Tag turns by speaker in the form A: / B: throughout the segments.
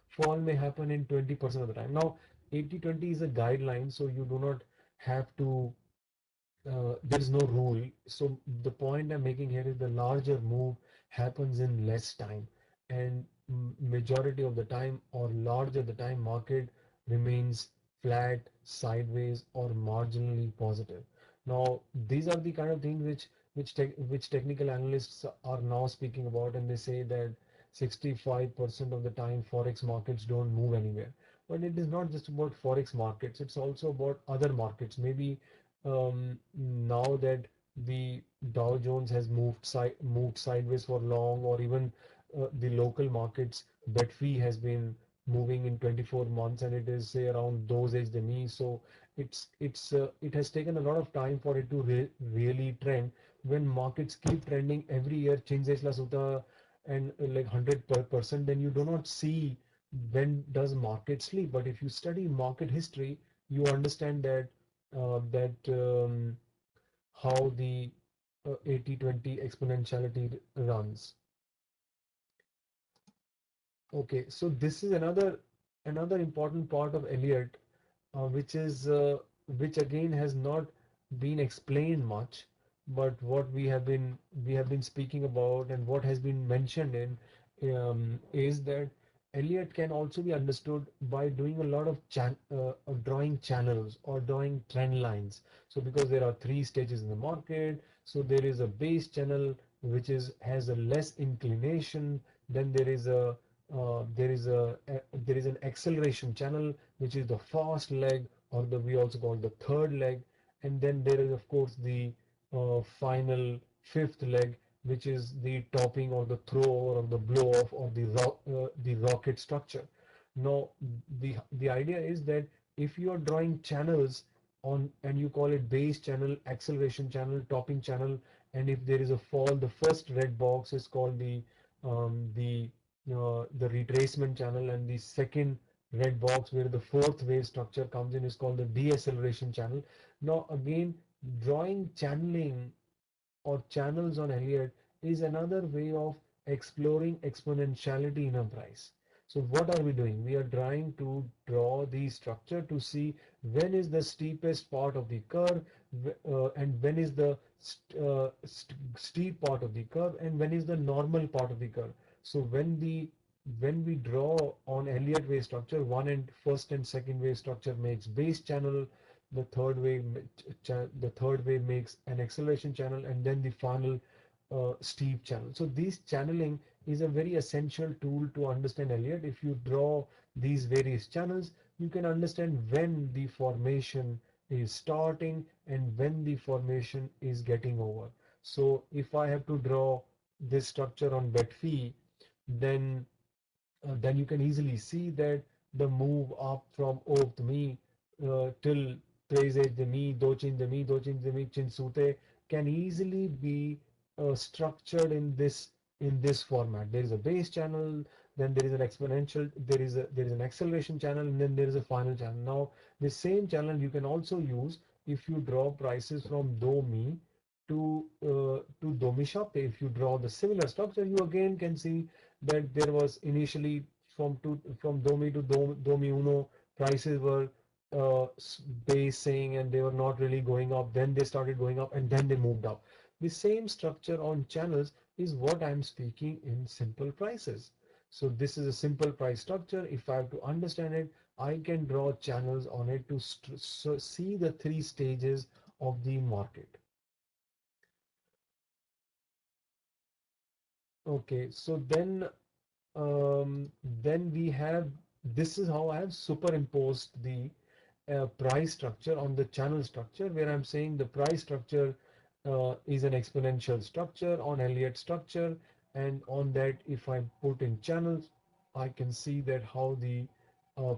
A: fall may happen in 20% of the time. Now 80-20 is a guideline, so you do not have to there is no rule. So the point I'm making here is the larger move happens in less time, and majority of the time or larger the time market remains flat, sideways, or marginally positive. Now these are the kind of things which technical analysts are now speaking about, and they say that 65% of the time forex markets don't move anywhere. But it is not just about forex markets; it's also about other markets. Maybe now that the Dow Jones has moved sideways for long, or even the local markets, BetFi has been moving in 24 months, and it is say around those age demi. So it has taken a lot of time for it to really trend. When markets keep trending every year, change la suta and like 100%, then you do not see when does market sleep. But if you study market history, you understand that how the 80-20 exponentiality runs. Okay, so this is another important part of Elliot, which again has not been explained much, but what we have been speaking about and what has been mentioned in is that Elliot can also be understood by doing a lot of drawing channels or drawing trend lines. So because there are three stages in the market, so there is a base channel which is has a less inclination, then there is an acceleration channel which is the fast leg, or the we also call the third leg, and then there is of course the final fifth leg, which is the topping or the throw or the blow off or the rocket structure. Now the idea is that if you are drawing channels on and you call it base channel, acceleration channel, topping channel, and if there is a fall, the first red box is called the retracement channel, and the second red box where the fourth wave structure comes in is called the deceleration channel. Now again, drawing channeling or channels on Elliott is another way of exploring exponentiality in a price. So what are we doing? We are trying to draw the structure to see when is the steepest part of the curve, and when is the steep part of the curve, and when is the normal part of the curve. So when we draw on Elliott wave structure, first and second wave structure makes base channel, the third wave makes an acceleration channel, and then the final steep channel. So this channeling is a very essential tool to understand Elliott. If you draw these various channels, you can understand when the formation is starting and when the formation is getting over. So if I have to draw this structure on BetFi, then you can easily see that the move up from me till praise the me, do change the me, chin sute can easily be structured in this format. There is a base channel, then there is an exponential, there is an acceleration channel, and then there is a final channel. Now the same channel you can also use if you draw prices from do me to domi shape. If you draw the similar structure, you again can see that there was initially from Domi to Domi Uno, prices were basing and they were not really going up. Then they started going up and then they moved up. The same structure on channels is what I'm speaking in simple prices. So this is a simple price structure. If I have to understand it, I can draw channels on it to see the three stages of the market. Okay, so then we have this is how I have superimposed the price structure on the channel structure, where I'm saying the price structure is an exponential structure on Elliott structure, and on that if I put in channels, I can see that how the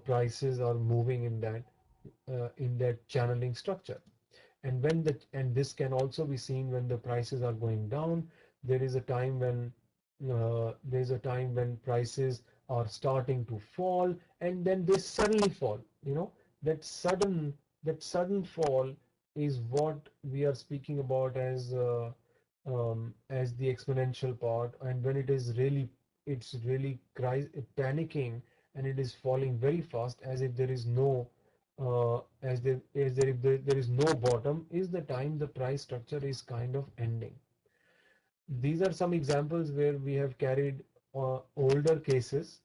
A: prices are moving in that channeling structure. And this can also be seen when the prices are going down. There is a time when prices are starting to fall, and then they suddenly fall. That sudden fall is what we are speaking about as the exponential part. And when it is really it's really panicking, and it is falling very fast, as if there is no if there is no bottom, is the time the price structure is kind of ending. These are some examples where we have carried older cases,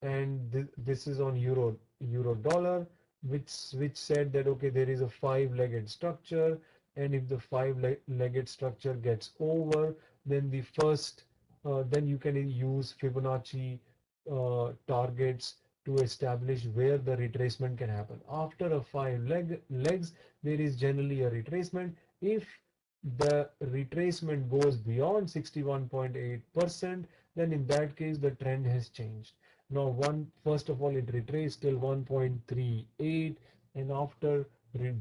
A: and this is on euro dollar, which said that okay, there is a five-legged structure, and if the five-legged structure gets over, then the first then you can use Fibonacci targets to establish where the retracement can happen. After a legs, there is generally a retracement. If the retracement goes beyond 61.8%, then in that case the trend has changed. Now, first of all, it retraced till 1.38, and after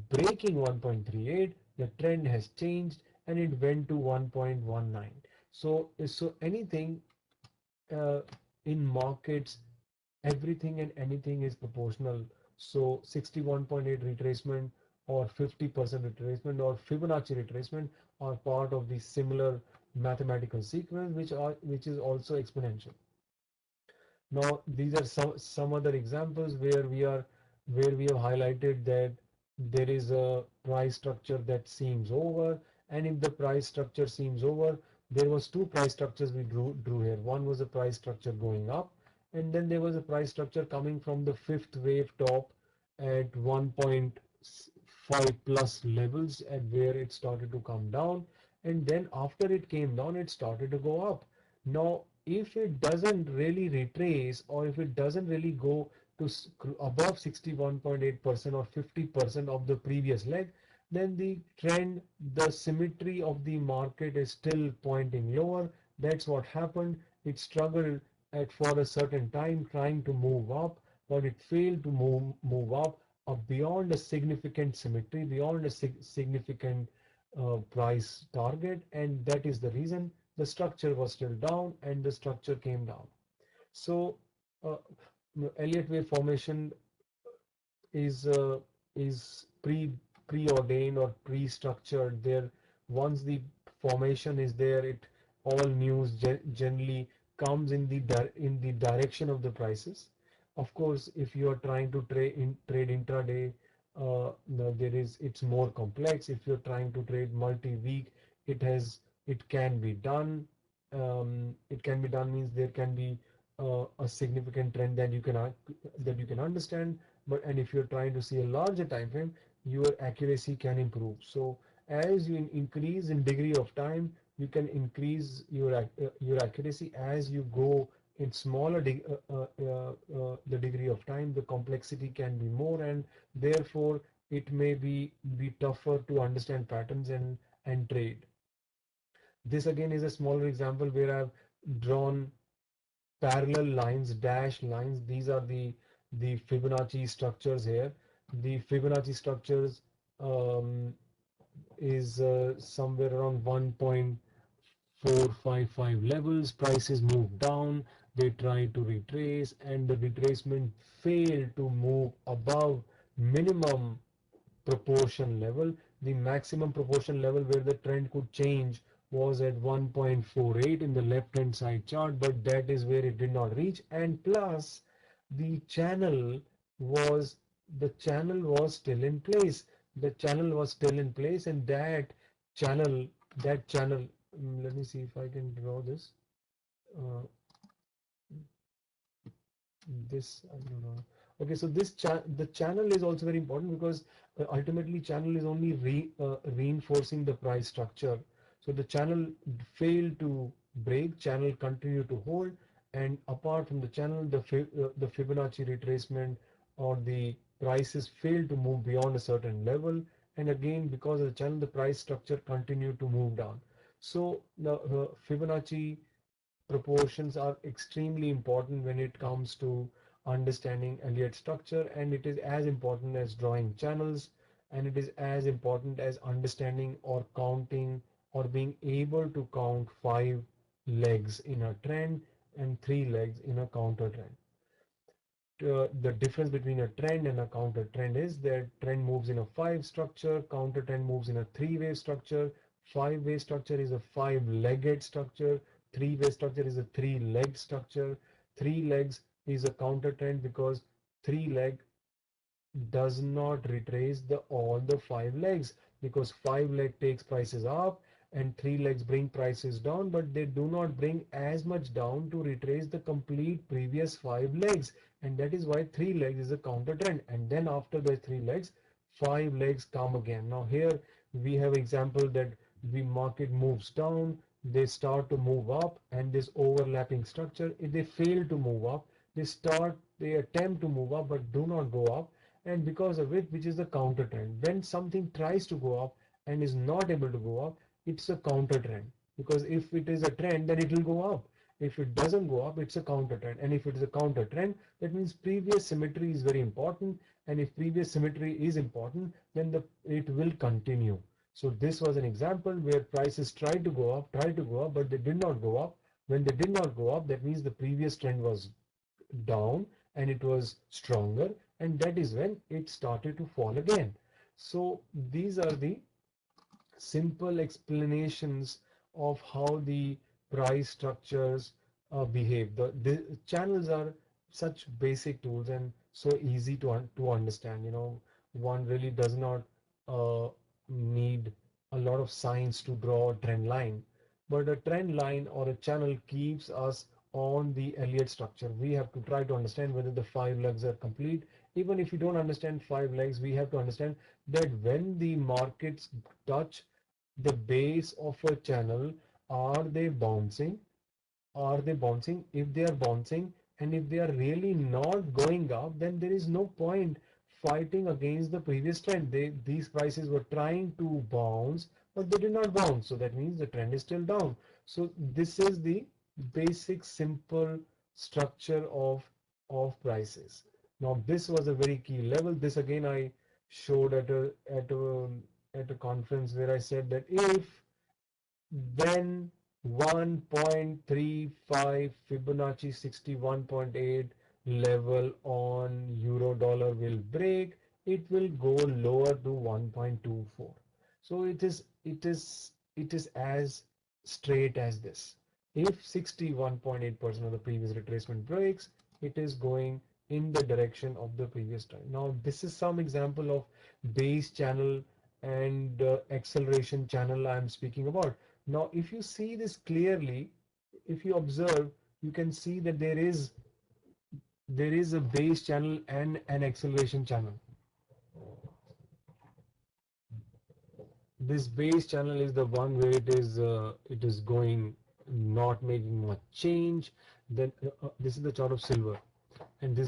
A: breaking 1.38, the trend has changed and it went to 1.19. So anything uh, in markets, everything and anything is proportional. So 61.8 retracement or 50% retracement or Fibonacci retracement are part of the similar mathematical sequence, which is also exponential. Now, these are some other examples where we have highlighted that there is a price structure that seems over, and if the price structure seems over, there was two price structures we drew here. One was a price structure going up, and then there was a price structure coming from the fifth wave top at 1.5 plus levels, at where it started to come down, and then after it came down, it started to go up. Now, if it doesn't really retrace, or if it doesn't really go to above 61.8% or 50% of the previous leg, then the trend, the symmetry of the market is still pointing lower. That's what happened. It struggled for a certain time trying to move up, but it failed to move up beyond a significant symmetry, beyond a significant price target, and that is the reason the structure was still down and the structure came down. So uh, Elliott wave formation is uh, is preordained or pre-structured. There, once the formation is there, it all news generally comes in the direction of the prices. Of course, if you are trying to trade intraday, it's more complex. If you're trying to trade multi-week, it can be done. It can be done means there can be a significant trend that you can understand. But and if you're trying to see a larger time frame, your accuracy can improve. So as you increase in degree of time, you can increase your accuracy. As you go in smaller the degree of time, the complexity can be more, and therefore it may be tougher to understand patterns and trade. This again is a smaller example where I've drawn parallel lines, dashed lines. These are the Fibonacci structures here. The Fibonacci structures um, is somewhere around 1.455 levels. Prices move down. They try to retrace, and the retracement failed to move above minimum proportion level. The maximum proportion level where the trend could change was at 1.48 in the left hand side chart, but that is where it did not reach. And plus the channel was still in place. The channel was still in place, and channel that channel let me see if I can draw this. uh, this I don't know. Okay, so the channel is also very important, because ultimately channel is only reinforcing the price structure. So the channel failed to break, channel continued to hold, and apart from the channel, the Fibonacci retracement or the prices failed to move beyond a certain level, and again because of the channel, the price structure continued to move down. So the Fibonacci proportions are extremely important when it comes to understanding Elliott structure, and it is as important as drawing channels, and it is as important as understanding or counting or being able to count five legs in a trend and three legs in a counter trend. The difference between a trend and a counter trend is that trend moves in a five structure, counter trend moves in a three-wave structure. Five-wave structure is a five-legged structure. three-way structure is a three-leg structure. Three legs is a counter trend because three leg does not retrace the all the five legs, because five leg takes prices up and three legs bring prices down, but they do not bring as much down to retrace the complete previous five legs, and that is why three legs is a counter trend. And then after the three legs, five legs come again. Now here we have example that the market moves down, they start to move up, and this overlapping structure, if they fail to move up, they attempt to move up but do not go up, and because of it, which is the counter trend. When something tries to go up and is not able to go up, it's a counter trend, because if it is a trend, then it will go up. If it doesn't go up, it's a counter trend, and if it is a counter trend, that means previous symmetry is very important, and if previous symmetry is important, then it will continue. So this was an example where prices tried to go up, but they did not go up. When they did not go up, that means the previous trend was down and it was stronger, and that is when it started to fall again. So these are the simple explanations of how the price structures behave. The channels are such basic tools and so easy to understand. One really does not uh, need a lot of science to draw a trend line, but a trend line or a channel keeps us on the Elliott structure. We have to try to understand whether the five legs are complete. Even if you don't understand five legs, we have to understand that when the markets touch the base of a channel, are they bouncing? Are they bouncing? If they are bouncing and if they are really not going up, then there is no point fighting against the previous trend. These prices were trying to bounce, but they did not bounce. So that means the trend is still down. So this is the basic simple structure of prices. Now this was a very key level. This again I showed at a conference where I said that if when 1.35 Fibonacci 61.8 level on euro dollar will break, it will go lower to 1.24. So it is as straight as this. If 61.8% of the previous retracement breaks, it is going in the direction of the previous trend. Now this is some example of base channel and acceleration channel I am speaking about. Now, if you see this clearly, if you observe, you can see that there is a base channel and an acceleration channel. This base channel is the one where it is going, not making much change. Then this is the chart of silver, and then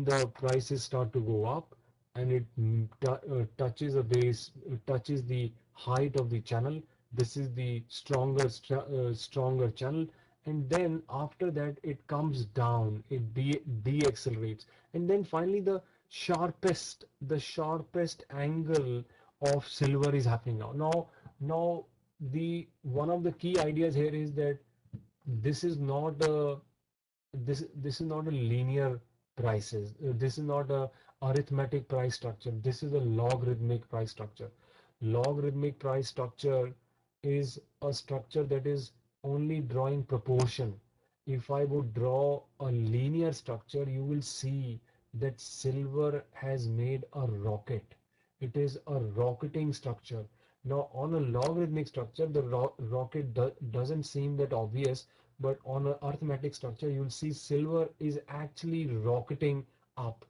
A: the prices start to go up, and it touches a base, touches the height of the channel. This is the stronger channel, and then after that it comes down, it deaccelerates, and then finally the sharpest angle of silver is happening now. Now the one of the key ideas here is that this is not a this is not a linear prices. This is not a arithmetic price structure. This is a logarithmic price structure. Logarithmic price structure is a structure that is only drawing proportion. If I would draw a linear structure, you will see that silver has made a rocket. It is a rocketing structure. Now on a logarithmic structure, the rocket doesn't seem that obvious, but on an arithmetic structure, you'll see silver is actually rocketing up.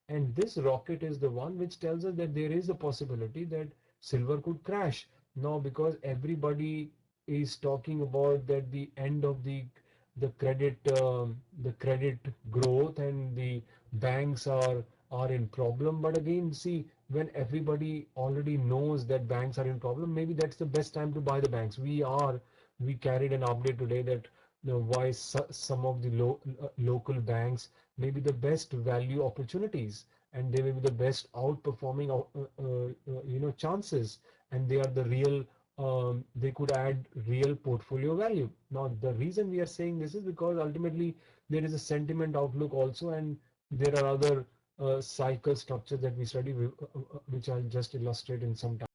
A: And this rocket is the one which tells us that there is a possibility that silver could crash. Now, because everybody is talking about that the end of the credit growth, and the banks are in problem. But again, see, when everybody already knows that banks are in problem, maybe that's the best time to buy the banks. We carried an update today that why some of the local banks may be the best value opportunities, and they may be the best outperforming chances, and they are the real they could add real portfolio value. Now the reason we are saying this is because ultimately there is a sentiment outlook also, and there are other cycle structures that we study, which I'll just illustrate in some time.